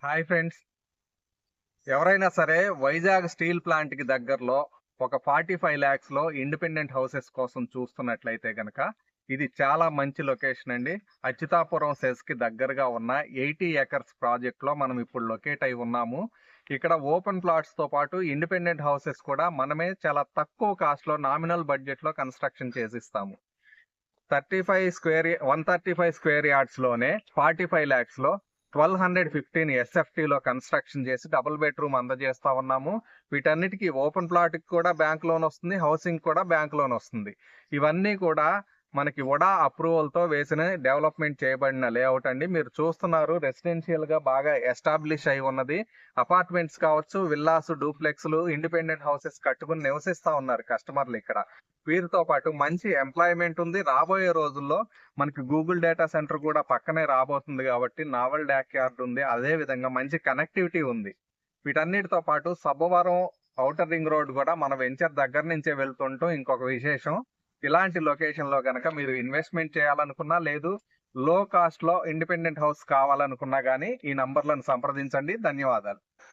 Hi friends. ఎవరైనా సరే Vizag steel plant కి దగ్గరలో ఒక 45 lakhs లో ఇండిపెండెంట్ హౌసెస్ కోసం చూస్తున్నట్లయితే గనక ఇది చాలా మంచి లొకేషన్ అండి. అచ్యుతాపురం సెస్ కి దగ్గరగా ఉన్న 80 acres ప్రాజెక్ట్ లో మనం ఇప్పుడు లొకేట్ అయి ఉన్నాము. ఇక్కడ ఓపెన్ ప్లాట్స్ తో పాటు ఇండిపెండెంట్ హౌసెస్ కూడా మనమే చాలా తక్కువ కాస్ట్ లో నామినల్ బడ్జెట్ లో కన్స్ట్రక్షన్ చేసిస్తాము. 135 స్క్వేర్ యార్డ్స్ లోనే 45 lakhs లో 1215 ఎస్ఎఫ్టీ లో కన్స్ట్రక్షన్ చేసి డబుల్ బెడ్రూమ్ అందజేస్తా ఉన్నాము. వీటన్నిటికీ ఓపెన్ ప్లాట్ కి కూడా బ్యాంక్ లోన్ వస్తుంది, హౌసింగ్ కూడా బ్యాంక్ లోన్ వస్తుంది. ఇవన్నీ కూడా మనకి వడా అప్రూవల్ తో వేసిన డెవలప్మెంట్ చేయబడిన లేఅవుట్ అండి. మీరు చూస్తున్నారు, రెసిడెన్షియల్ గా బాగా ఎస్టాబ్లిష్ అయి ఉన్నది. అపార్ట్మెంట్స్ కావచ్చు, విల్లాస్, డూప్లెక్స్లు, ఇండిపెండెంట్ హౌసెస్ కట్టుకుని నివసిస్తా ఉన్నారు కస్టమర్లు ఇక్కడ. వీరితో పాటు మంచి ఎంప్లాయ్మెంట్ ఉంది. రాబోయే రోజుల్లో మనకి గూగుల్ డేటా సెంటర్ కూడా పక్కనే రాబోతుంది కాబట్టి నావల్ డాక్ యార్డ్ ఉంది. అదే విధంగా మంచి కనెక్టివిటీ ఉంది. వీటన్నిటితో పాటు సబ్బవరం ఔటర్ రింగ్ రోడ్ కూడా మన వెంచర్ దగ్గర నుంచే వెళ్తుంటూ ఇంకొక విశేషం. ఇలాంటి లొకేషన్ లో గనక మీరు ఇన్వెస్ట్మెంట్ చేయాలనుకున్నా, లేదు లో కాస్ట్ లో ఇండిపెండెంట్ హౌస్ కావాలనుకున్నా గానీ ఈ నంబర్లను సంప్రదించండి. ధన్యవాదాలు.